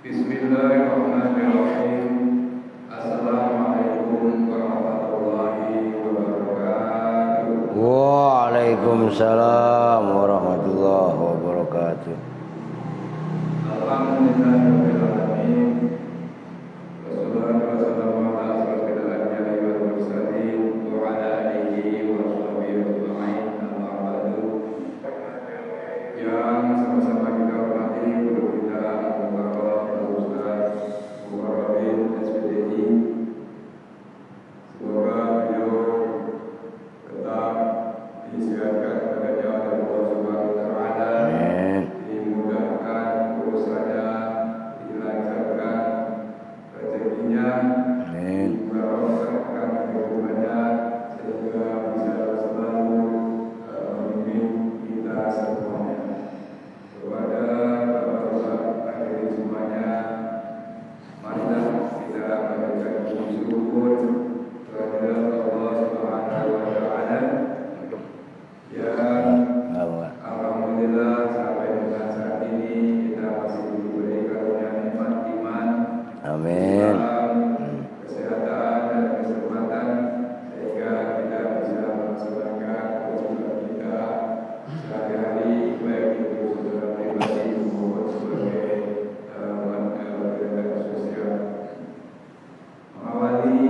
Bismillahirrahmanirrahim. Assalamualaikum warahmatullahi wabarakatuh. Waalaikumsalam warahmatullahi wabarakatuh. Alhamdulillahirabbil alamin. Wassalatu wassalamu ala asyrofil anbiya'i wal mursalin wa ala alihi wa sahbihi ajma'in. Amma ba'du. Yang sama-sama kita hormati guru kita Al-Mukarram Al-Ustaz Mukarramin SPDI. Semoga beliau tetap disehatkan kepada jalan Allah Subhanahu wa taala. Dimudahkan urusannya, dilancarkan rezekinya, dibarokahkan hubungannya sehingga bisa selalu memimpin kita semuanya. Kepada Bapak hadirin semuanya, marilah kita panjatkan puji syukur kepada Allah Subhanahu wa taala yang alhamdulillah sampai dengan saat ini kita masih diberi karunia nikmat iman, Amin. kesehatan dan kesempatan sehingga kita bisa melaksanakan kewajiban kita sehari-hari, baik itu secara pribadi maupun sebagai warga sosial. Mengawali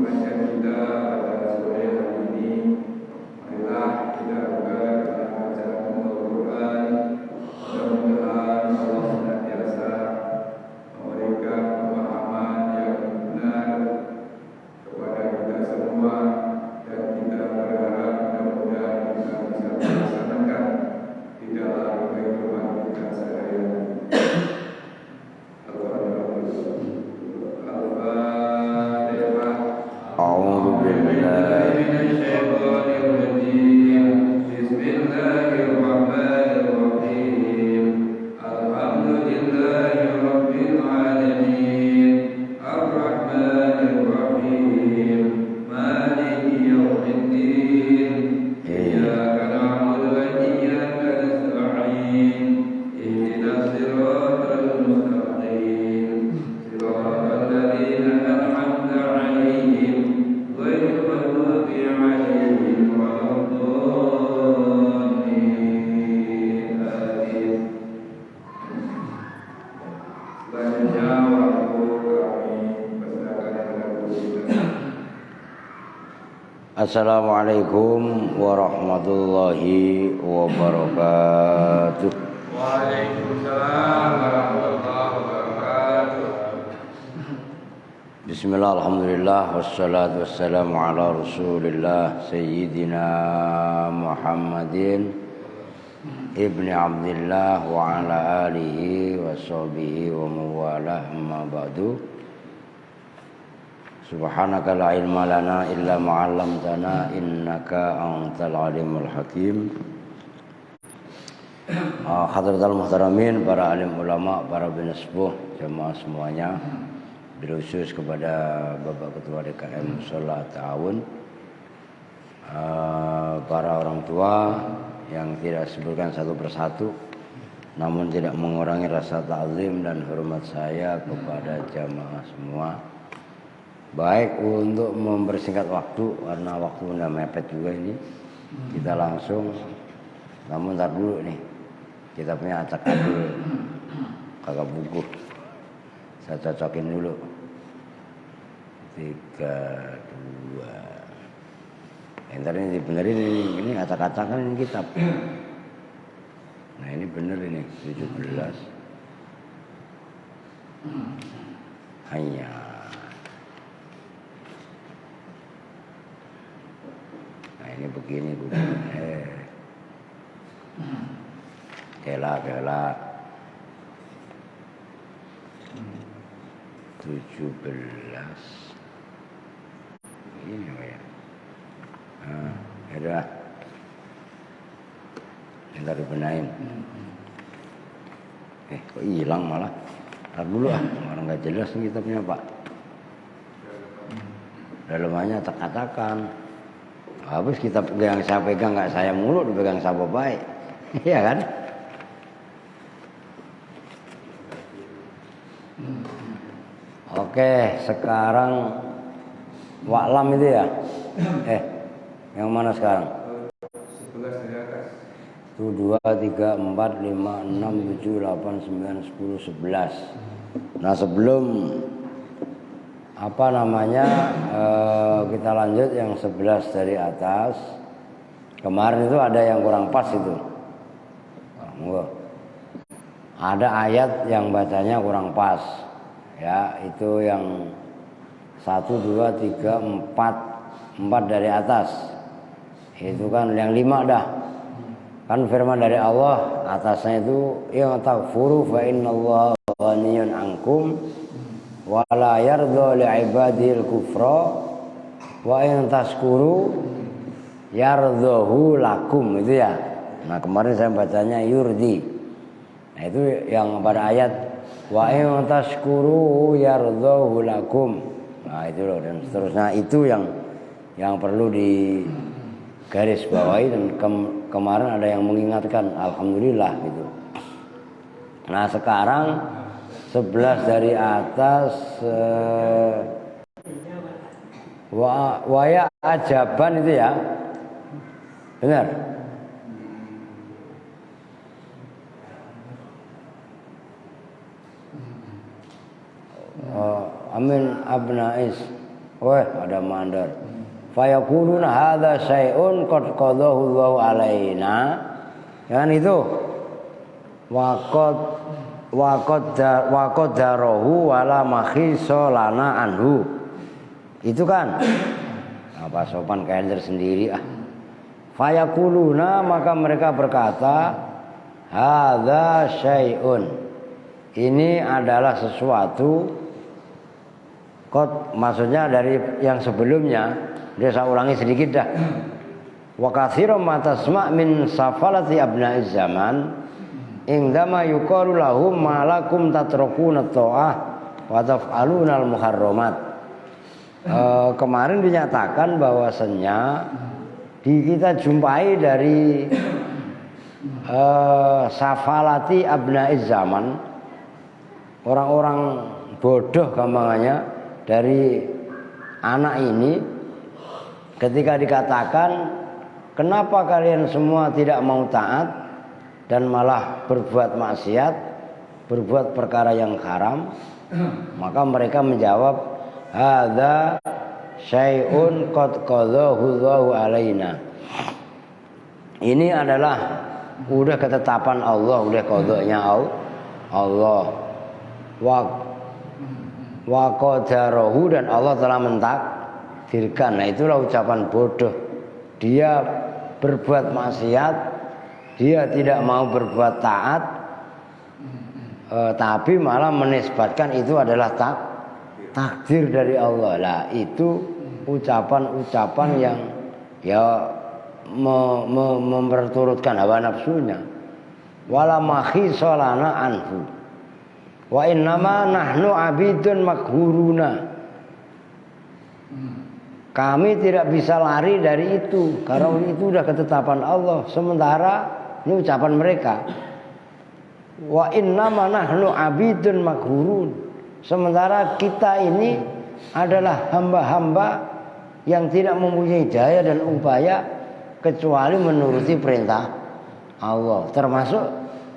pengajian kita pada sore hari ini, marilah kita buka dengan bacaan Al-Quran. Mudah-mudahan Allah senantiasa memberikan pemahaman yang benar kepada kita semua, dan kita berharap mudah-mudahan kita bisa melaksanakan di dalam kehidupan kita sehari-hari. Al-Fatihah. A'udzu billahi Bismillahirrahmanirrahim. Alhamdulillahirabbil alamin. Arrahmanirrahim. Maliki yaumiddin. Iyyaka na'budu wa iyyaka nasta'in. Ihdinas siratal mustaqim. Siratal ladzina an'amta 'alaihim ghairil maghdubi 'alaihim waladdallin. Amin. Selanjutnya waktu kami persilakan kepada guru kita. Assalamualaikum warahmatullahi wabarakatuh. Waalaikumsalam warahmatullahi wabarakatuh. Bismillah, alhamdulillah, wassalatu wassalamu ala rasulillah Sayyidina Muhammadin Ibni Abdillah wa ala alihi wa sahbihi wa mawalah, amma ba'du. Subhanaka la ilma lana illa ma'allamtana innaka antal alimul hakim. Hadratul muhtaramin, para alim ulama, para binasbuh, jemaah semuanya, khusus kepada Bapak Ketua DKM Sholat Ta'awun, para orang tua yang tidak sebutkan satu persatu, namun tidak mengurangi rasa ta'zim dan hormat saya kepada jamaah semua. Baik, untuk mempersingkat waktu karena waktu udah mepet juga ini, kita langsung, namun ntar dulu nih, kita punya acak adul kakak buku, saya cocokin dulu. 3, 2. Ntar ini dibenerin, ini acak-acakan, ini kitab. Nah ini bener ini 17. Hanya nah ini begini Kela 17. Ini apa ya? Udah. Ntar dibenain. Kok hilang malah? Ntar dulu orang nggak jelas nih kitabnya Pak. Dalamannya tak-katakan. Habis kitab yang saya pegang nggak saya mulu, dipegang sama baik. Iya kan? Oke, sekarang wa'lam itu ya. Yang mana sekarang? 11 dari atas. 1, 2, 3, 4, 5, 6, 7, 8, 9, 10, 11. Nah sebelum kita lanjut yang 11 dari atas. Kemarin itu ada yang kurang pas itu. Ada ayat yang bacanya kurang pas. Ya, itu yang 1, 2, 3, 4 dari atas. Itu kan yang 5 dah. Kan firman dari Allah atasnya itu yang takfuru fa innallaha ghaniyun ankum wa la yardha li ibadil kufra wa in taskuru yardhahu lakum, itu ya. Nah kemarin saya bacanya yurdi. Nah itu yang pada ayat wa in taskuru yardhahu lakum. Nah itu loh, dan seterusnya itu yang perlu di garis bawahi, dan kemarin ada yang mengingatkan, alhamdulillah gitu. Nah sekarang 11 dari atas wa ya ajaban itu ya. Benar? Amin abnais. Wah, ada mandar. Fayaquluna hadza syai'un qad qadahu Allahu alaina. Kan itu. Waqad darahu wala makhisa lana anhu. Itu kan. Apa sopan kayak tersendiri ah. Fayaquluna, maka mereka berkata, hadza syai'un. Ini adalah sesuatu. Maksudnya dari yang sebelumnya. Dia saya ulangi sedikit dah. Wa katsiran ma tasma' min safalati abna'iz zaman indama yuqalu lahum ma lakum tatrukuna ta'ah wa taf'aluna al-muharramat. Kemarin dinyatakan bahwasannya kita jumpai dari safalati abna'iz zaman, orang-orang bodoh gampangannya dari anak ini. Ketika dikatakan, kenapa kalian semua tidak mau taat dan malah berbuat maksiat, berbuat perkara yang haram, maka mereka menjawab, hadza syai'un qad qadahu Allahu alaina. Ini adalah udah ketetapan Allah, udah qadanya Allah. Wa qadarahu, dan Allah telah mentakdirkan. Nah itulah ucapan bodoh. Dia berbuat maksiat, dia tidak mau berbuat taat, tapi malah menisbatkan itu adalah takdir dari Allah. Lah itu ucapan-ucapan yang ya memperturutkan hawa nafsunya. Wala makhisalana anhu. Wa innama nahnu abidun maghuruna. Kami tidak bisa lari dari itu, karena itu sudah ketetapan Allah. Sementara ini ucapan mereka. Wa innama nahnu abidun maghurun. Sementara kita ini adalah hamba-hamba yang tidak mempunyai daya dan upaya kecuali menuruti perintah Allah. Termasuk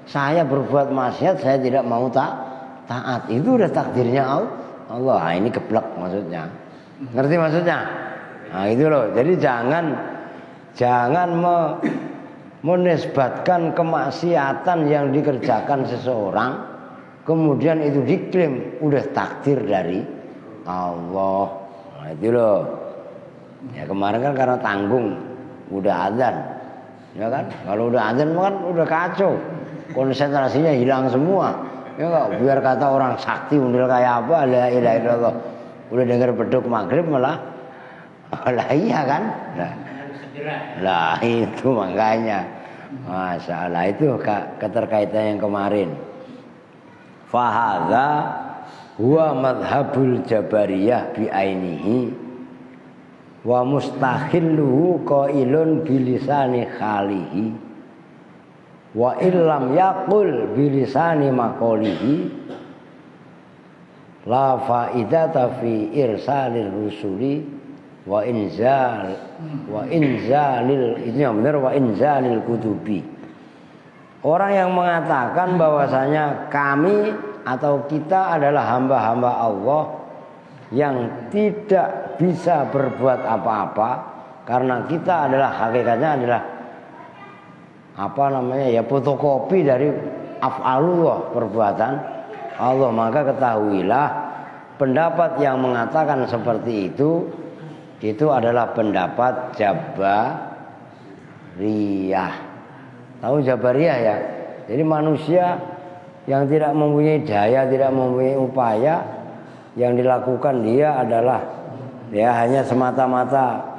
saya berbuat maksiat, saya tidak mau taat. Itu udah takdirnya Allah. Nah, ini geblek maksudnya. Ngerti maksudnya? Nah itu loh. Jadi jangan menisbatkan kemaksiatan yang dikerjakan seseorang, kemudian itu diklaim udah takdir dari Allah. Nah itu loh. Ya kemarin kan karena tanggung, udah adzan, ya kan? Kalau udah adzan kan udah kacau, konsentrasinya hilang semua. Ya enggak, biar kata orang sakti model kayak apa, la ilaha illallah. Udah dengar beduk maghrib malah lah iya kan? Lah itu makanya. Masya Allah, itu keterkaitan yang kemarin. Fahadha huwa madhabul jabariyah bi'ainihi wa mustahilluhu qailun bilisani khalihi wa illam yaqul bilisani maqolihi la faidata fi irsalir rusuli wa inzalil ini yang benar wa inzalil kutubi. Orang yang mengatakan bahwasanya kami atau kita adalah hamba-hamba Allah yang tidak bisa berbuat apa-apa karena kita adalah hakikatnya adalah fotokopi dari af'alullah, perbuatan Allah, maka ketahuilah pendapat yang mengatakan seperti itu adalah pendapat Jabariyah. Tahu Jabariyah ya? Jadi manusia yang tidak mempunyai daya, tidak mempunyai upaya, yang dilakukan dia adalah hanya semata-mata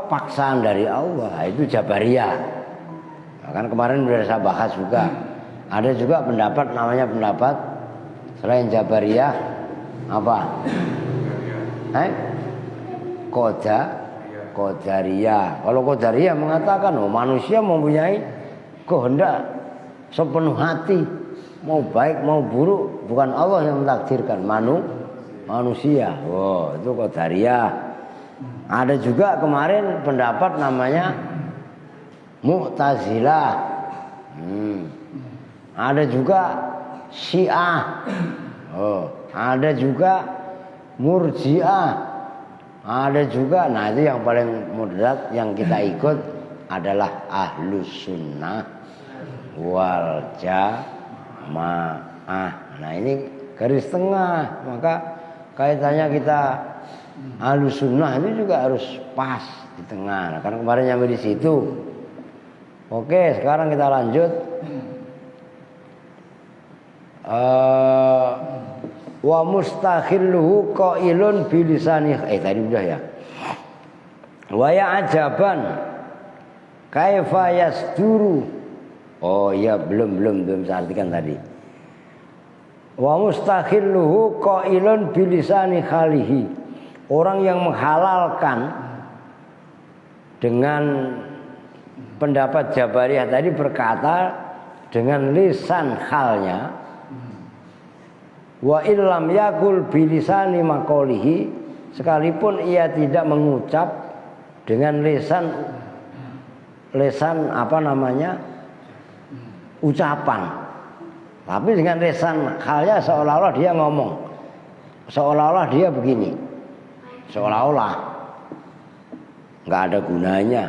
paksaan dari Allah. Itu Jabariyah. Kan kemarin sudah saya bahas juga. Ada juga pendapat namanya pendapat selain Jabariyah Qadariyah. Kalau Qadariyah mengatakan manusia mempunyai kehendak sepenuh hati, mau baik mau buruk bukan Allah yang mentakdirkan, manusia. Itu Qadariyah. Ada juga kemarin pendapat namanya Mu'tazilah. Ada juga Syiah. Ada juga Murji'ah. Ada juga, itu yang paling moderat yang kita ikut adalah Ahlus Sunnah wal Jamaah. Nah ini garis tengah, maka kaitannya kita Ahlus Sunnah itu juga harus pas di tengah. Nah, karena kemarin nyampe di situ. Oke, sekarang kita lanjut. Wa mustakhilluhu qailun bilisani tadi udah ya. Wa ya'jaban kaifa yasduru. Belum saya artikan tadi. Wa mustakhilluhu qailun bilisani khalihi. Orang yang menghalalkan dengan pendapat Jabariyah tadi berkata dengan lisan halnya, wa illam yakul bilisani maqalihi, sekalipun ia tidak mengucap dengan lisan ucapan, tapi dengan lisan halnya seolah-olah dia ngomong, seolah-olah dia begini, seolah-olah nggak ada gunanya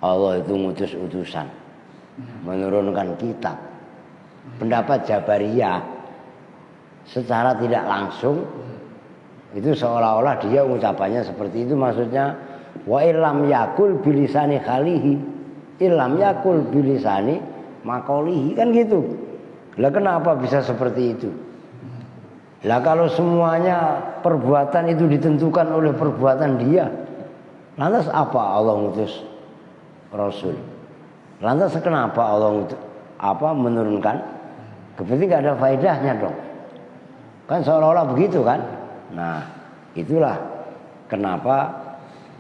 Allah itu ngutus utusan, menurunkan kitab. Pendapat Jabariyah secara tidak langsung itu seolah-olah dia ucapannya seperti itu, maksudnya wa illam yakul bilisani khalihi, illam yakul bilisani maqalihi, kan gitu. Lah kenapa bisa seperti itu? Lah kalau semuanya perbuatan itu ditentukan oleh perbuatan dia, lantas apa Allah ngutus Rasul? Lantas kenapa Allah menurunkan? Berarti nggak ada faedahnya dong. Kan seolah-olah begitu kan? Nah, itulah kenapa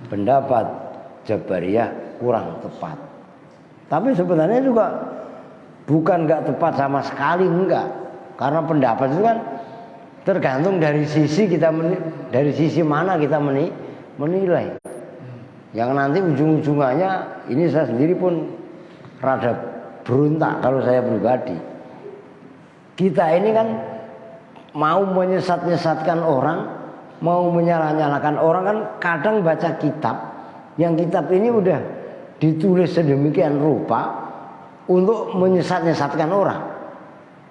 pendapat Jabariyah kurang tepat. Tapi sebenarnya juga bukan nggak tepat sama sekali, enggak. Karena pendapat itu kan tergantung dari sisi kita dari sisi mana kita menilai. Yang nanti ujung-ujungannya ini saya sendiri pun rada berontak kalau saya pribadi. Kita ini kan mau menyesat-nyesatkan orang, mau menyalah-nyalahkan orang, kan kadang baca kitab, yang kitab ini udah ditulis sedemikian rupa untuk menyesat-nyesatkan orang.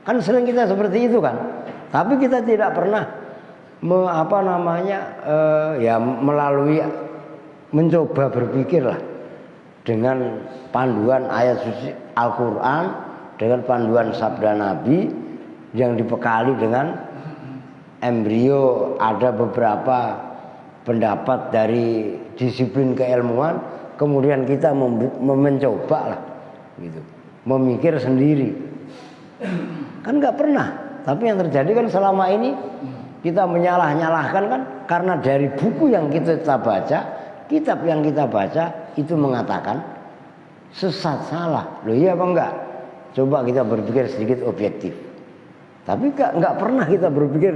Kan sering kita seperti itu kan. Tapi kita tidak pernah melalui mencoba berpikirlah dengan panduan ayat suci Al-Quran, dengan panduan sabda Nabi yang dibekali dengan embrio, ada beberapa pendapat dari disiplin keilmuan, kemudian kita mencoba lah gitu, memikir sendiri. Kan nggak pernah. Tapi yang terjadi kan selama ini kita menyalah-nyalahkan kan karena dari buku yang kita baca, kitab yang kita baca itu mengatakan sesat, salah. Loh iya apa enggak? Coba kita berpikir sedikit objektif. Tapi nggak pernah kita berpikir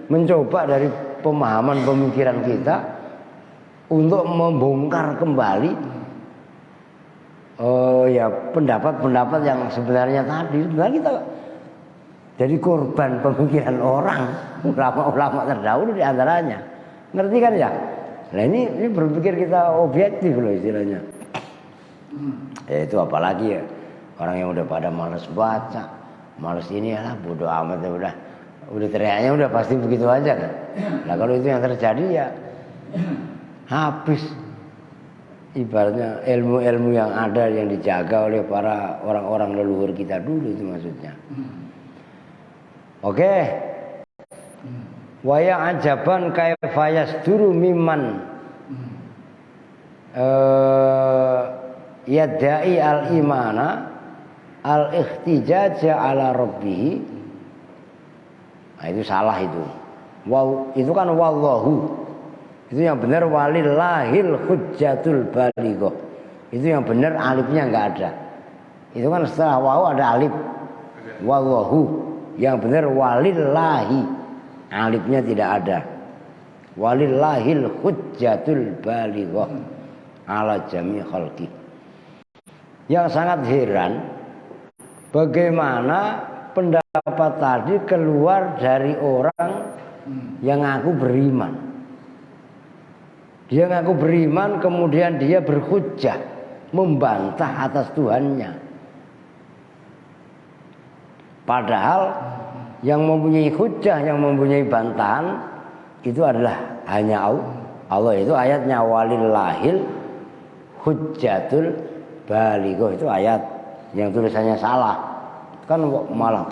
mencoba dari pemahaman pemikiran kita untuk membongkar kembali pendapat-pendapat yang sebenarnya tadi. Sebenarnya kita jadi korban pemikiran orang, ulama-ulama terdahulu di antaranya. Ngerti kan ya? Nah ini berpikir kita objektif loh istilahnya. Ya itu apalagi ya orang yang udah pada malas baca, malas ini lah bodoh amat ya udah teriaknya udah pasti begitu aja kan. Nah kalau itu yang terjadi ya habis ibaratnya ilmu-ilmu yang ada yang dijaga oleh para orang-orang leluhur kita dulu itu maksudnya. Oke. Wa ya ajaban kaifa yasduru mimman yadai al-imana al-ihtijaja ala rabbih. Nah itu salah itu. Wow, itu kan wallahu. Itu yang benar walillahil hujjatul balighah. Itu yang benar alifnya enggak ada. Itu kan setelah waw ada alif. Wallahu. Yang benar walillahi. Alifnya tidak ada. Walillahil hujjatul balighah ala jami' khalqi. Yang sangat heran bagaimana pendapat tadi keluar dari orang yang ngaku beriman. Dia ngaku beriman kemudian dia berhujjah membantah atas Tuhannya. Padahal yang mempunyai hujjah, yang mempunyai bantahan itu adalah hanya Allah. Itu ayatnya walillahil hujjatul balighah. Itu ayat yang tulisannya salah. Kan malah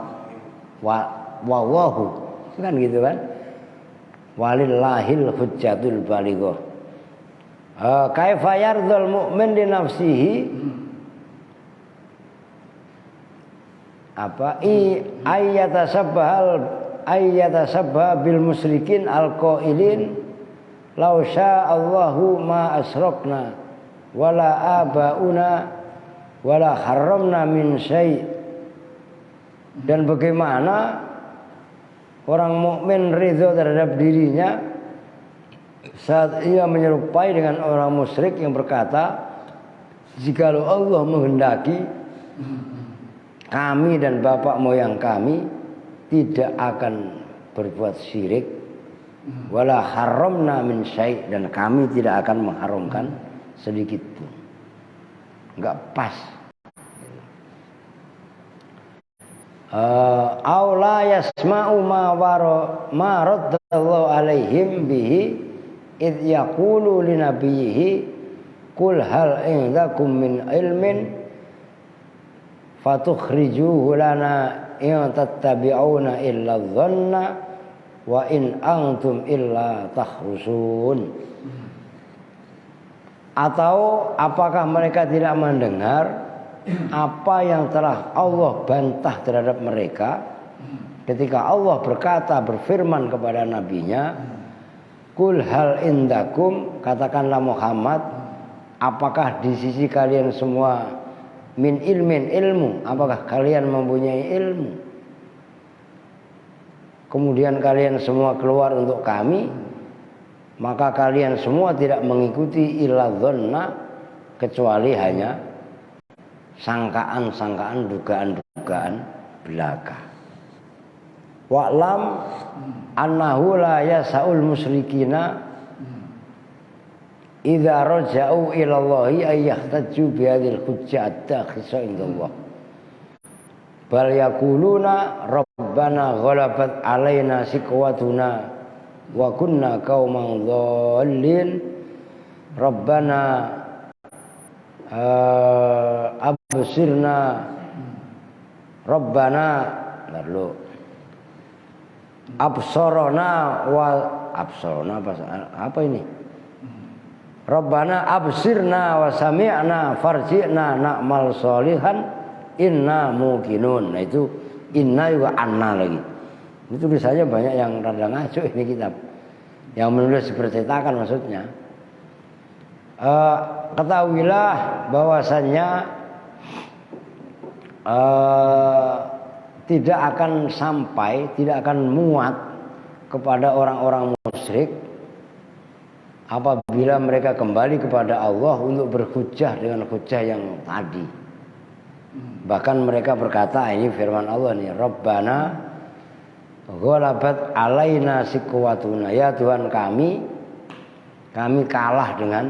wallahu kan gitu kan. Walillahil hujjatul balighah. Kaifa yardul mu'min li nafsihi ayyatasabbaha bil musyrikin alqailin law sya'allahu ma asrakna wala abauna wala haramna min syai'. Dan bagaimana orang mukmin ridho terhadap dirinya saat ia menyerupai dengan orang musyrik yang berkata, jikalau Allah menghendaki kami dan bapak moyang kami tidak akan berbuat syirik, wala haramna min syai', dan kami tidak akan mengharamkan sedikit pun. Enggak pas. Aula yasma'u ma raddallahu alaihim bihi id yaqulu li nabiyhi qul hal indakum min ilmin fatukhrijuhu lana in tattabi'una illa dhanna wa in antum illa takhrusun. Atau apakah mereka tidak mendengar apa yang telah Allah bantah terhadap mereka ketika Allah berfirman kepada nabinya, Kul hal indakum, katakanlah Muhammad, apakah di sisi kalian semua min ilmin ilmu, apakah kalian mempunyai ilmu? Kemudian kalian semua keluar untuk kami, maka kalian semua tidak mengikuti illa dhanna, kecuali hanya sangkaan-sangkaan, dugaan-dugaan belaka. Wa'lam annahu la yasa'ul musyrikina idza raja'u ila Allahi ay yahtaju bi hadhil hujjah dakhisa indallah. Bal yaquluna rabbana ghalabat alaina sikwatuna wa kunna qauman dhallin rabbana absirna rabbana lalu absorona apa ini rabbana absirna wa sami'na farji'na na'mal sholihan inna muqinun. Nah itu inna juga anna lagi. Itu tulisannya banyak yang rada ngaco ini kitab. Yang menulis bercetakan maksudnya. Ketahuilah bahwasannya tidak akan sampai, tidak akan muat kepada orang-orang musyrik apabila mereka kembali kepada Allah untuk berhujjah dengan hujjah yang tadi. Bahkan mereka berkata, ini firman Allah nih, Rabbana ghalabat alaina sikwatuna, ya Tuhan kami kalah dengan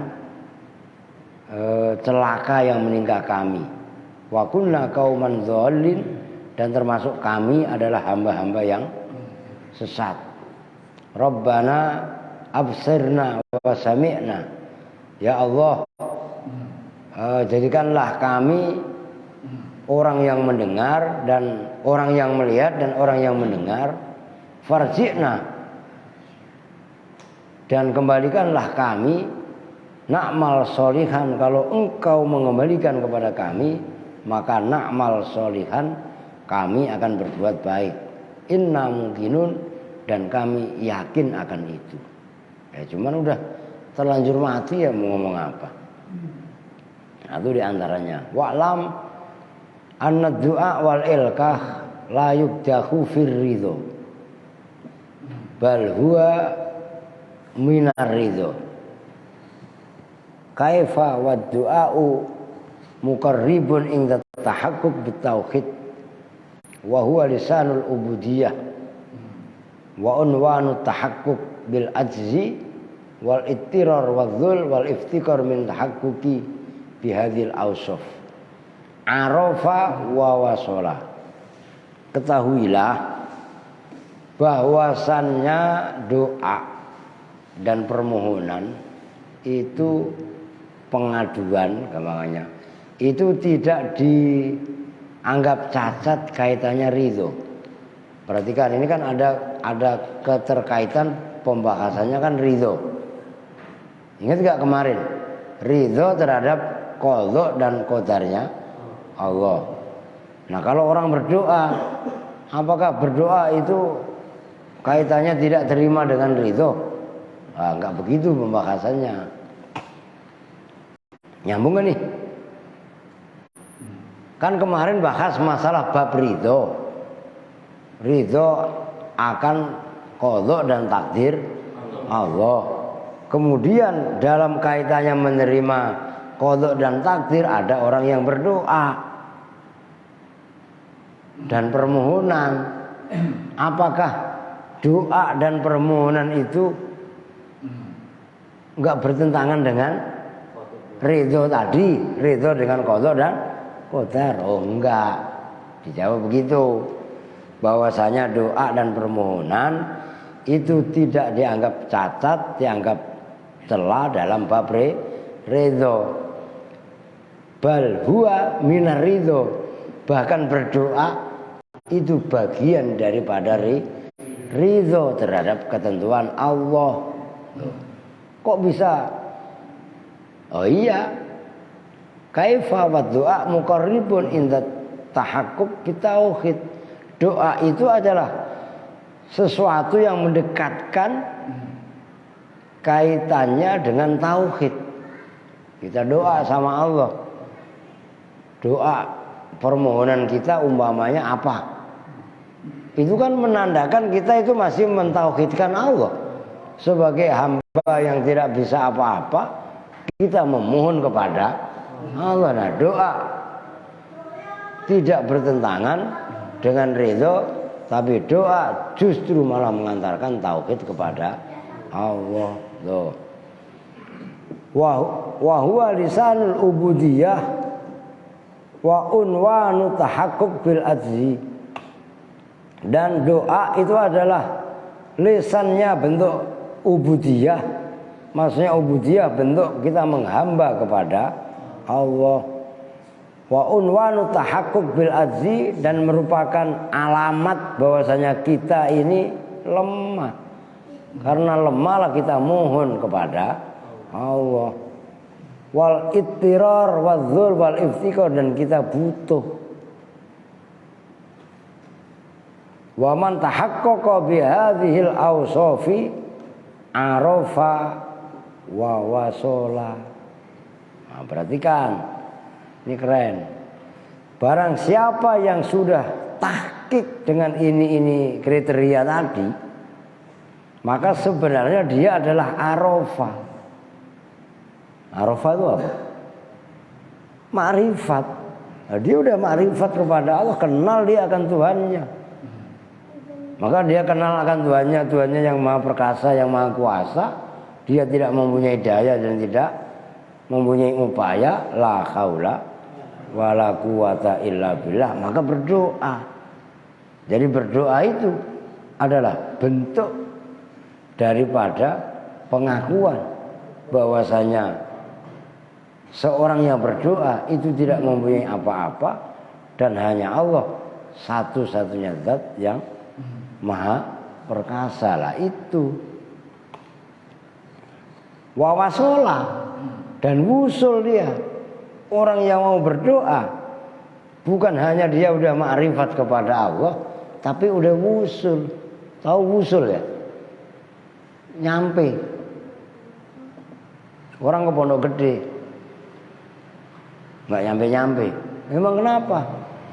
celaka yang menimpa kami. Wa kunna qauman dzallin, dan termasuk kami adalah hamba-hamba yang sesat. Rabbana absirna wa sami'na, ya Allah, jadikanlah kami orang yang mendengar dan orang yang melihat dan orang yang mendengar. Farji'na, dan kembalikanlah kami, na'mal sholihan, kalau engkau mengembalikan kepada kami maka na'mal sholihan, kami akan berbuat baik. Inna mungkinun, dan kami yakin akan itu. Ya cuman udah terlanjur mati ya mau ngomong apa. Nah, itu diantaranya. Wa'lam anna du'a wal ilkah la yubdahu fir ridho, bal huwa minar ridho. Kaifa wa du'a'u muqarribun inda tahaqquk bitauhid wa huwa lisanul ubudiyah wa unwanu tahaqquk bil ajzi wal ittirar wal dhul wal iftikar min tahaqquqi bihadhil awsaf arafa wa wasola. Ketahuilah bahwasannya doa dan permohonan itu pengaduan, gampangannya itu tidak dianggap cacat kaitannya ridho. Perhatikan, ini kan ada keterkaitan pembahasannya kan ridho. Ingat gak kemarin? Ridho terhadap qadha dan qadarnya Allah. Nah kalau orang berdoa, apakah berdoa itu kaitannya tidak terima dengan ridho? Nah, enggak begitu pembahasannya. Nyambung gak nih? Kan kemarin bahas masalah bab ridho. Ridho akan qadha dan takdir Allah. Kemudian dalam kaitannya menerima qadha dan takdir ada orang yang berdoa dan permohonan. Apakah doa dan permohonan itu enggak bertentangan dengan ridho tadi, ridho dengan qadha dan qadar? Oh enggak. Dijawab begitu. Bahwasanya doa dan permohonan itu tidak dianggap cacat, dianggap celah dalam bab ridho. Bal huwa minar ridho. Bahkan berdoa itu bagian daripada ridho terhadap ketentuan Allah. Kok bisa? Oh iya. Kaifa wa du'a muqarribun inda tahaqquk bitauhid. Doa itu adalah sesuatu yang mendekatkan kaitannya dengan tauhid. Kita doa sama Allah. Doa permohonan kita umpamanya apa? Itu kan menandakan kita itu masih mentauhidkan Allah. Sebagai hamba yang tidak bisa apa-apa, kita memohon kepada Allah. Nah, doa tidak bertentangan dengan ridho, tapi doa justru malah mengantarkan tauhid kepada Allah. Loh. Wa huwa lisanul ubudiyah wa unwanu tahaqquq bil ajzi. Dan doa itu adalah lisannya bentuk ubudiyah. Maksudnya ubudiyah bentuk kita menghamba kepada Allah. Wa unwanu tahaqquq bil ajzi, dan merupakan alamat bahwasanya kita ini lemah. Karena lemahlah kita mohon kepada Allah. Wal ittirar wadzul wal iftikar, dan kita butuh. Wa man tahaqqaqa bi hadhil awsafi arafa wa wasola. Nah, perhatikan. Ini keren. Barang siapa yang sudah tahqiq tahqiq dengan ini kriteria tadi, maka sebenarnya dia adalah arafah. Arafah itu apa? Ma'rifat. Nah, dia udah ma'rifat kepada Allah, kenal dia akan Tuhannya. Maka dia kenal akan Tuhannya yang maha perkasa, yang maha kuasa. Dia tidak mempunyai daya dan tidak mempunyai upaya, la haula wala quwata illa billah, maka berdoa. Jadi berdoa itu adalah bentuk daripada pengakuan bahwasanya seorang yang berdoa itu tidak mempunyai apa-apa dan hanya Allah satu-satunya zat yang maha perkasa lah itu. Wawasola dan wusul dia. Orang yang mau berdoa bukan hanya dia udah ma'rifat kepada Allah, tapi udah wusul. Tahu wusul ya? Nyampe. Orang ke Pondok Gede nggak nyampe-nyampe. Memang kenapa?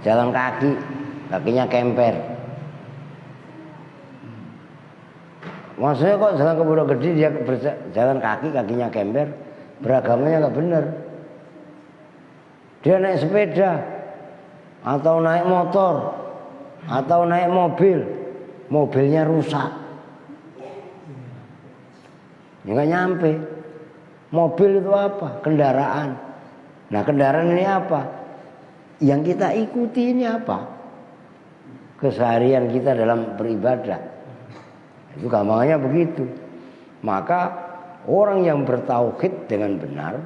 Jalan kaki, kakinya kemper. Maksudnya kok jalan ke Pondok Gede dia jalan kaki, kakinya kemper, beragamanya nggak benar. Dia naik sepeda atau naik motor atau naik mobil, mobilnya rusak, ya nggak nyampe. Mobil itu apa? Kendaraan. Nah kendaraan ini apa? Yang kita ikuti ini apa? Keseharian kita dalam beribadah. Itu gampangnya begitu. Maka orang yang bertauhid dengan benar,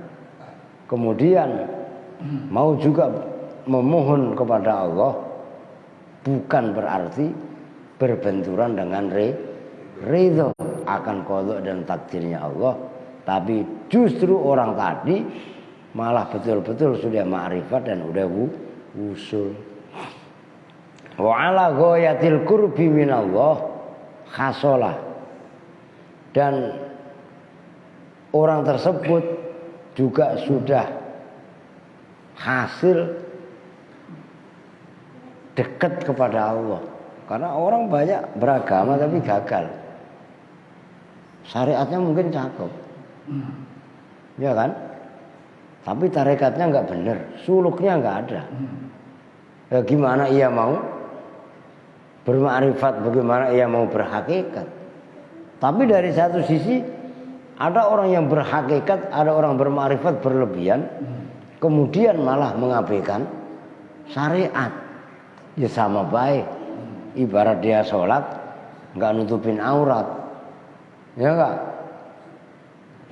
kemudian mau juga memohon kepada Allah, bukan berarti berbenturan dengan ridho akan qada dan takdirnya Allah, tapi justru orang tadi malah betul-betul sudah ma'rifat dan udah wusul. Wa ala ghayatil qurbi minallah khasolah, dan orang tersebut juga sudah hasil dekat kepada Allah. Karena orang banyak beragama tapi gagal. Syariatnya mungkin cakep, ya kan? Tapi tarekatnya nggak benar, suluknya nggak ada. Ya, gimana ia mau bermakrifat? Bagaimana ia mau berhakikat? Tapi dari satu sisi ada orang yang berhakikat, ada orang bermakrifat berlebihan, kemudian malah mengabaikan syariat. Ya sama baik. Ibarat dia sholat nggak nutupin aurat, ya nggak?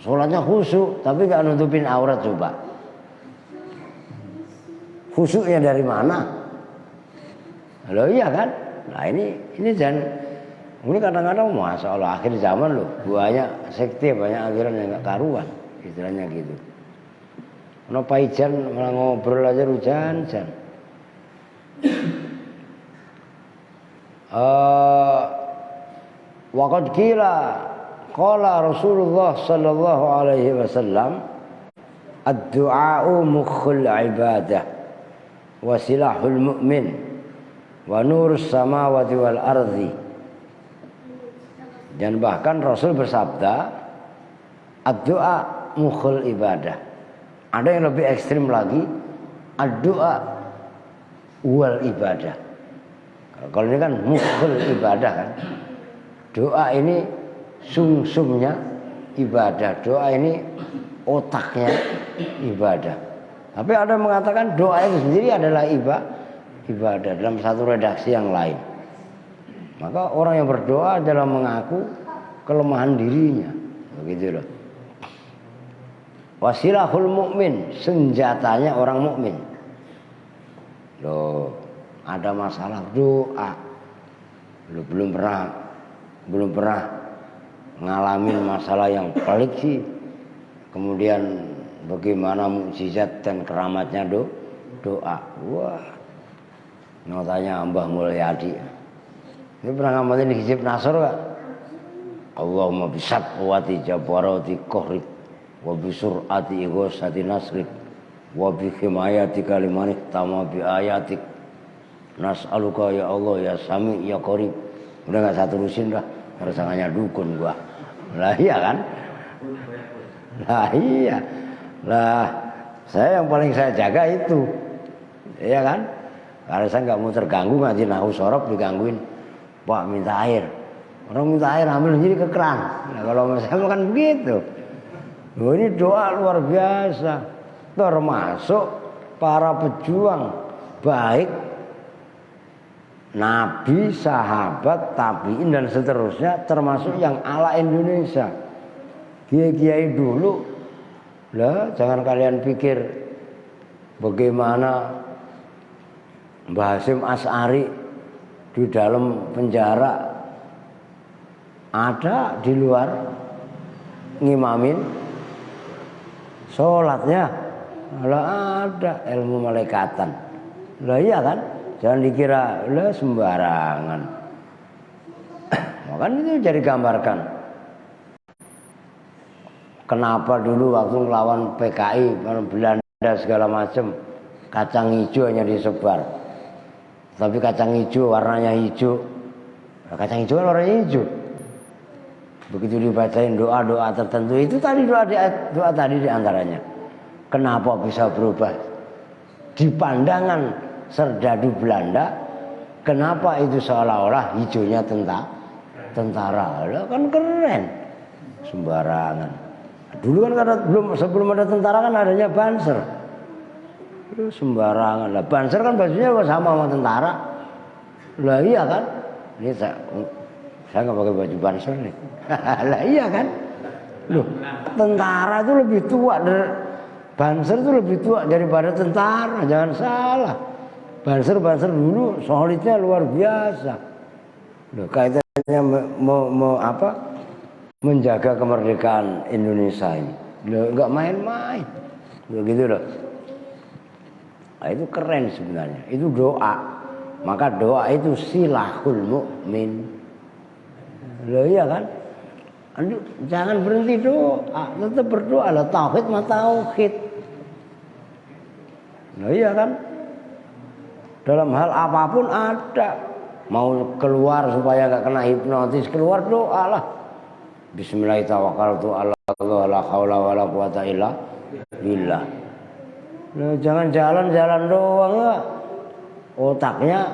Sholatnya khusyuk tapi nggak nutupin aurat, coba. Khusyuknya dari mana? Loh iya kan? Nah ini jangan. Ini kadang-kadang masya Allah akhir zaman loh, banyak sekte, banyak aliran yang nggak karuan, istilahnya gitu. Ono paijan malah ngobrol aja hujan-hujan. Waqad qila qala Rasulullah sallallahu alaihi wasallam ad-du'a'u mukhul ibadah wa silahul mu'min wa nurus samawati wal ardi. Dan bahkan Rasul bersabda ad-du'a mukhul ibadah. Ada yang lebih ekstrim lagi, ad-du'a wal ibadah. Kalau ini kan mukhul ibadah kan. Doa ini sumsumnya ibadah, doa ini otaknya ibadah. Tapi ada yang mengatakan doa itu sendiri adalah ibadah dalam satu redaksi yang lain. Maka orang yang berdoa adalah mengaku kelemahan dirinya, begitu loh. Wasilahul mukmin, senjatanya orang mukmin. Loh, ada masalah doa. Loh, belum pernah ngalamin masalah yang pelik sih. Kemudian bagaimana mukjizat dan keramatnya doa. Wah, notanya Mbah Mulyadi. Ini pernah ngamalin hizib Nasr gak? Allahumma bisaqwati jabarati kohrik, wa bisur'ati ighosati nasrik, wa bi himayati kalimanik tama bi ayatik. Nas'aluka ya Allah ya Sami ya Qarib. Udah enggak saya terusin dah. Rasanya dukun gua. Lah iya kan? Lah iya. Lah saya yang paling saya jaga itu. Iya kan? Karena saya enggak mau terganggu ngaji nahwu sorof digangguin. Pak minta air. Orang minta air ambil sendiri ke keran. Nah kalau saya kan begitu. Loh, ini doa luar biasa. Termasuk para pejuang baik Nabi, sahabat, tabi'in dan seterusnya, termasuk yang ala Indonesia. Kiai-kiai dulu, lah jangan kalian pikir bagaimana Mbah Hasyim Asy'ari di dalam penjara, ada di luar ngimamin sholatnya, lah ada ilmu malaikatan. Lah iya kan? Jangan dikira lah sembarangan. Makanya itu jadi gambarkan. Kenapa dulu waktu melawan PKI, Belanda segala macam, kacang hijau hanya disebar. Tapi kacang hijau warnanya hijau. Nah, kacang hijau kan warnanya hijau. Begitu dibacain doa-doa tertentu, itu tadi doa tadi diantaranya. Kenapa bisa berubah? Di pandangan serdadu Belanda, kenapa itu seolah-olah hijaunya tentara? Lah kan keren. Sembarangan. Dulu kan karena sebelum ada tentara kan adanya Banser. Itu sembarangan. Lah Banser kan bajunya sama tentara. Lah iya kan? Ini saya nggak pakai baju Banser nih. Lah iya kan? Loh, tentara itu lebih tua dari Banser itu lebih tua daripada tentara, jangan salah. Banser dulu solidnya luar biasa. Loh, kaitannya menjaga kemerdekaan Indonesia ini. Loh, enggak main-main. Loh, gitu loh. Nah, itu keren sebenarnya. Itu doa. Maka doa itu silahul mukmin. Loh iya kan? Aduh, jangan berhenti doa, tetap berdoa lah, tauhid mah tauhid. Loh iya kan? Dalam hal apapun ada. Mau keluar supaya gak kena hipnotis, keluar doa lah. Bismillahirrahmanirrahim. La haula wala quwata illa billah. Nah, jangan jalan-jalan doang ya. Otaknya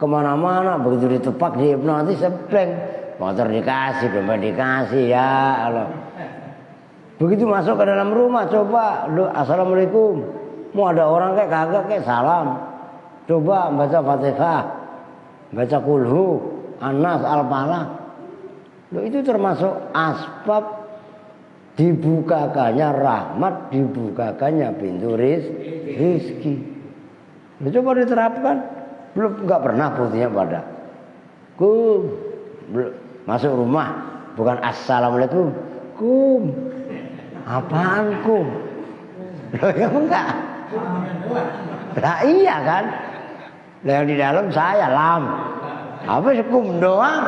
kemana-mana, begitu ditepak di hipnotis sebleng. Motor dikasih, dompet dikasih, ya Allah. Begitu masuk ke dalam rumah, coba assalamualaikum. Mau ada orang kayak kagak kayak salam. Coba baca Fatihah, baca kulhu, Anas, Al-Falaq. Loh, itu termasuk asbab dibukakannya rahmat, dibukakannya pintu rizki. Loh, coba diterapkan. Belum, nggak pernah putihnya pada masuk rumah bukan assalamualaikum, kum. Apaan kum? Loh, ya enggak. Lah iya kan? Yang di dalam saya lam. Apa sih kum doang?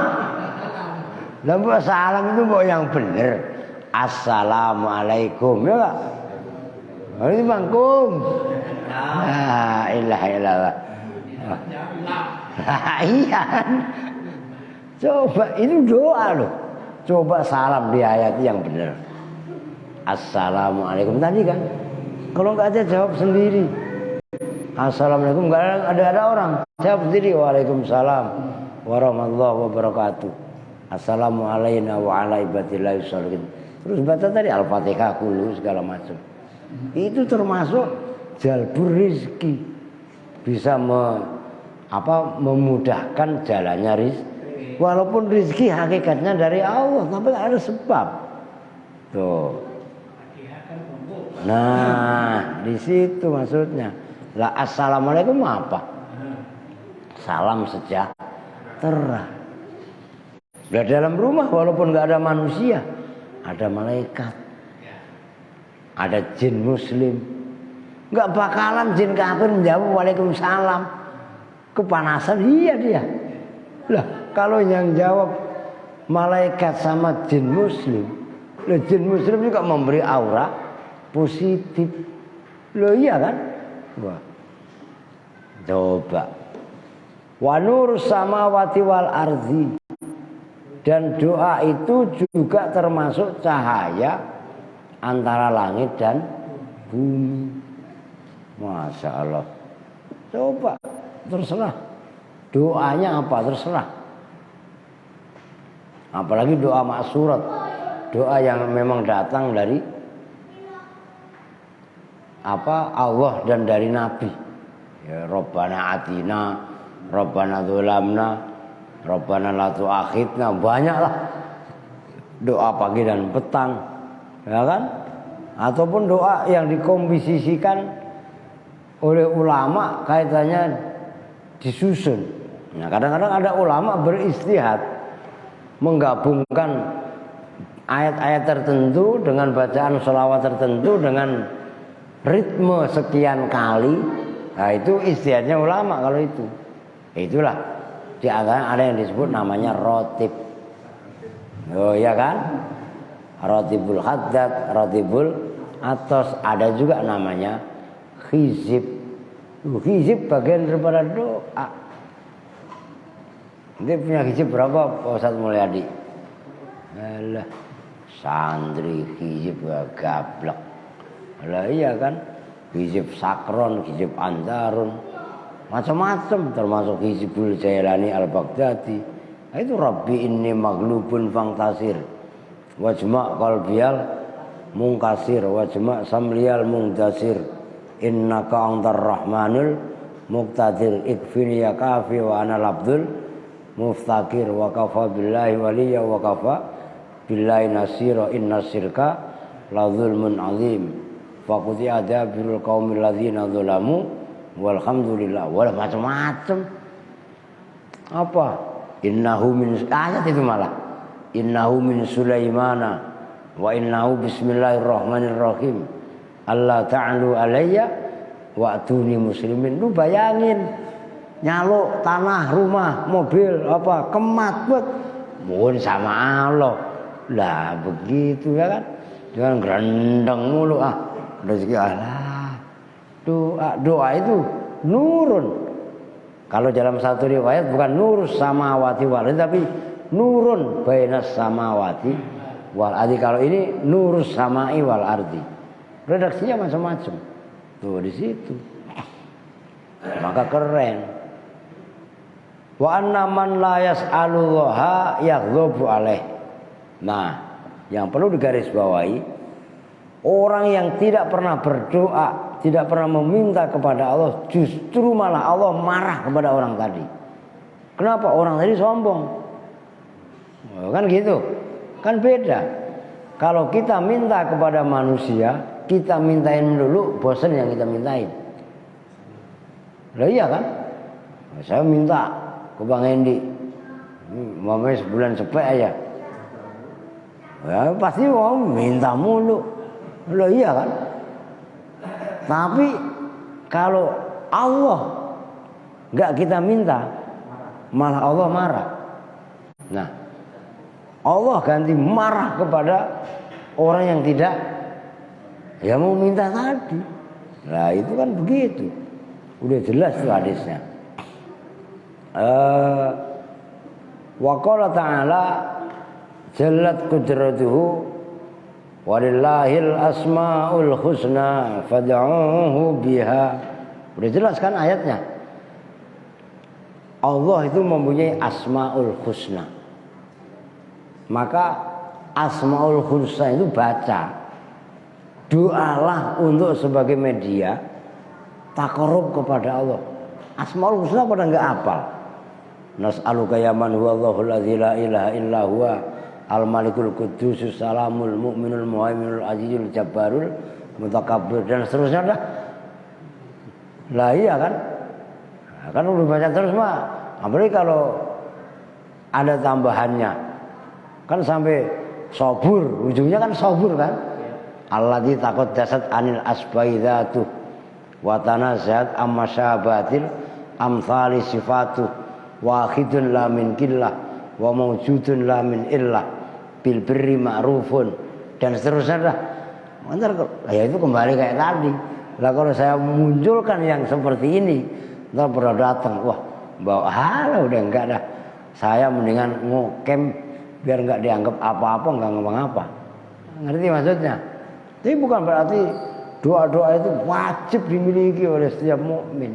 Lah buat salam itu mau yang bener. Assalamualaikum ya enggak? Ini Bang kum. La ilaha illallah. Lah iya kan? Coba itu doa loh. Coba salam di ayat yang benar. Assalamualaikum tadi kan. Kalau nggak ada jawab sendiri. Assalamualaikum, nggak ada orang. Jawab sendiri. Waalaikumsalam warahmatullahi wabarakatuh. Assalamualaikum wa ala ibadillahi sholihin. Terus baca tadi Al-Fatihah kulhu segala macam. Itu termasuk jalbur rizki. Bisa memudahkan jalannya rizki. Walaupun rizki hakikatnya dari Allah, tapi ada sebab. Tuh. Nah, di situ maksudnya. Lah assalamualaikum apa? Salam sejahtera. Lah dalam rumah walaupun nggak ada manusia, ada malaikat, ada jin muslim. Nggak bakalan jin kafir menjawab waalaikumsalam. Kepanasan iya dia. Lah kalau yang jawab malaikat sama jin muslim, lah jin muslim juga memberi aura positif. Loh iya kan? Wah. Coba Wa nurus samawati wal ardi. Dan doa itu juga termasuk cahaya antara langit dan bumi. Masya Allah. Coba terserah. Doanya apa terserah. Apalagi doa maksurat. Doa yang memang datang dari Allah dan dari Nabi. Ya, Rabbana atina, Rabbana dzulamna, Rabbana la tu'akhidna, banyaklah doa pagi dan petang, ya kan? Ataupun doa yang dikomposisikan oleh ulama kaitannya disusun. Nah, kadang-kadang ada ulama beristihad menggabungkan ayat-ayat tertentu dengan bacaan sholawat tertentu dengan ritme sekian kali. Nah, itu istihadnya ulama kalau itu. Itulah di antara ada yang disebut namanya rotib. Oh iya kan? Rotibul haddad, rotibul atos, ada juga namanya hizib. Hizib bagian daripada doa. Dia punya hizib berapa Pak Ustadz Mulyadi? Alah, santri hizib gablek. Alah iya kan? Hizib sakron, hizib antarun, macam-macam, termasuk hizibul Jailani al-Baghdadi. Nah, itu Rabbi inni maghlubun fangtasir, wajma' qalbiyal mungkasir, wajma' samliyal mungdasir, innaka antar rahmanul muqtadir, ikfini ya kafi wa ana labdul muftakir, wa kafa billahi waliya wa kafa billahi nasira, inna sirka la zulmun azim, faquti adabirul qaumil ladzina zalamu walhamdulillah. Wala macam-macam. Apa? Innahu min ayat itu malah. Innahu min Sulaimana wa innahu bismillahirrahmanirrahim. Allah ta'alu alayya wa atuni muslimin. Lu bayangin nyaluk tanah, rumah, mobil, apa kemat buat mohon sama Allah. Lah begitu ya kan? Jangan gerendeng mulu rezeki Allah. Doa itu nurun. Kalau dalam satu riwayat bukan nurus samawati wal ardi, tapi nurun bainas samawati wal ardi. Kalau ini nurus samai wal ardi. Redaksinya macam-macam. Tuh di situ. Maka keren. Wa anna man la yas'alullaha yaghdabu alaih. Nah, yang perlu digarisbawahi, orang yang tidak pernah berdoa, tidak pernah meminta kepada Allah, justru malah Allah marah kepada orang tadi. Kenapa? Orang tadi sombong. Oh, kan gitu. Kan beda. Kalau kita minta kepada manusia, kita mintain dulu, bosan yang kita mintain. Lah iya kan? Saya minta ke Bang Hendi, mamanya sebulan cepet aja. Ya, pasti mau minta mulu. Lah iya kan? Tapi kalau Allah enggak kita minta, malah Allah marah. Nah, Allah ganti marah kepada orang yang tidak ya mau minta tadi. Nah, itu kan begitu. Udah jelas tuh hadisnya. Wa qala ta'ala jallat qudratuhu walillahil asmaul husna fad'uhu biha. Udah jelas kan ayatnya. Allah itu mempunyai asmaul husna. Maka asmaul husna itu baca. Doalah untuk sebagai media taqarrub kepada Allah. Asmaul husna pada enggak hafal. Nas'aluka ya man huwa Allahul ladzi la ilaha illa huwa al-malikul qudusus salamul mu'minul muhaiminul azizul jabbarul mutakabbir dan seterusnya dah. Lah iya kan? Nah, kan udah baca terus mah. Apalagi kalau ada tambahannya. Kan sampai sabur, ujungnya kan sabur kan? Alladzi taqaddasat anil asbaidatu wa tanazat amma syabatil amsali sifatu wahidun la min killah wa mawjudun la min illah bil birri ma'rufun dan seterusnya dah. Bentar, ya itu kembali kayak tadi. Lah kalau saya munculkan yang seperti ini, entar pada datang, wah bawa halah udah enggak dah. Saya mendingan ngocamp biar enggak dianggap apa-apa, enggak ngomong apa. Ngerti maksudnya? Tapi bukan berarti doa-doa itu wajib dimiliki oleh setiap mukmin.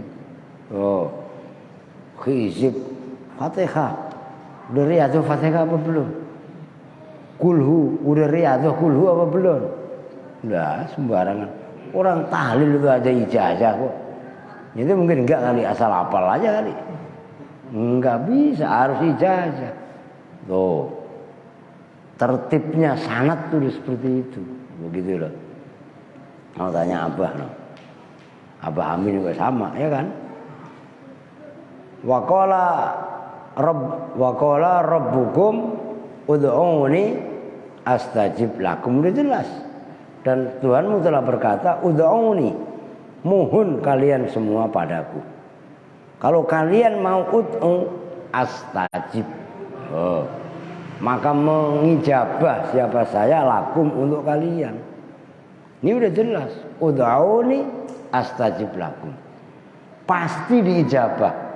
Oh, hizib Fatihah. Udah riyadhah Fatihah apa belum? Kulhu, udah riyadhah kulhu apa belum? Udah sembarangan. Orang tahlil itu aja ijazah kok. Itu mungkin enggak kali, asal hafal aja kali. Enggak bisa, harus ijazah. Tuh. Tertibnya sanad tuh seperti itu. Begitu loh. Mau tanya Abah loh. Abah Amin juga sama, ya kan? Waqala rabbukum ud'uni astajib lakum. Udah jelas. Dan Tuhanmu telah berkata, ud'uni, mohon kalian semua padaku. Kalau kalian mau ud'u astajib, maka mengijabah siapa saya lakum untuk kalian. Ini udah jelas. Ud'uni astajib lakum. Pasti diijabah.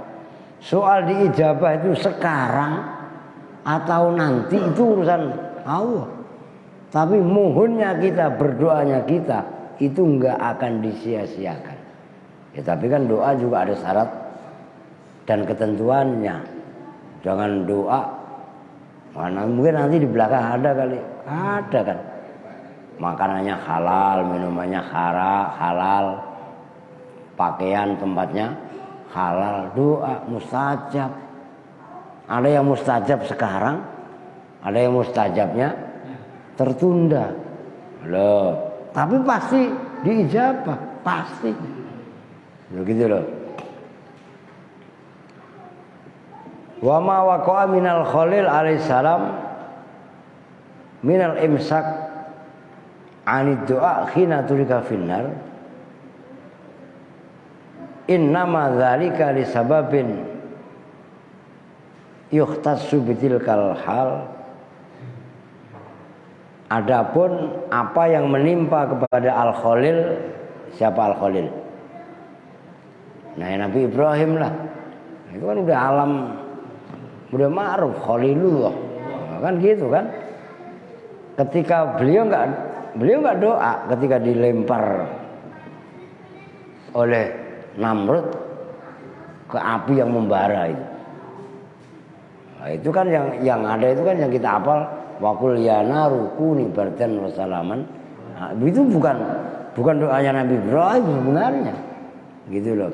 Soal diijabah itu sekarang atau nanti itu urusan Allah. Tapi mohonnya kita, berdoanya kita itu enggak akan disia-siakan. Ya, tapi kan doa juga ada syarat dan ketentuannya. Jangan doa mana mungkin nanti di belakang ada kali. Ada kan. Makanannya halal, minumannya halal, pakaian tempatnya halal, doa mustajab. Ada yang mustajab sekarang, ada yang mustajabnya tertunda. Loh, tapi pasti diijabah, pasti. Begitu loh. Wa ma waqa'a minal Khalil alaihissalam minal imsak anid doa khina turika finnar innama dzalika li sababin yukhtassu bitilkal hal. Adapun apa yang menimpa kepada Al-Khalil, siapa Al-Khalil? Nah, Nabi Ibrahim lah. Itu kan udah alam, udah ma'ruf Khalilullah. Nah, kan gitu kan? Ketika beliau enggak doa ketika dilempar oleh Namrud ke api yang membara itu. Nah, itu kan yang ada itu kan yang kita hafal. Waqul ya naru kuni bardan wa salaman. Nah, itu bukan doanya Nabi Ibrahim sebenarnya. Gitu loh.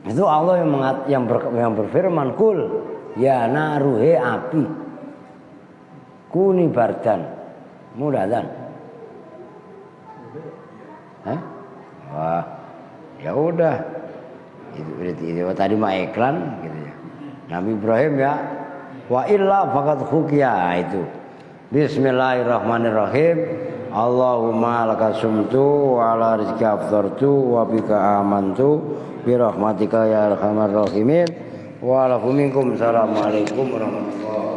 Itu Allah yang berfirman, kul ya naru he api kuni bardan mudadan. Wah, ya udah. Itu tadi mah iklan gitu ya. Nabi Ibrahim ya. Wa illa faqad hukiya itu. Bismillahirrahmanirrahim. Allahumma laka sumtu wa ala rizqika aftartu wa bika amantu bi rahmatika ya arhamar rahimin. Wa alaikum warahmatullahi wabarakatuh.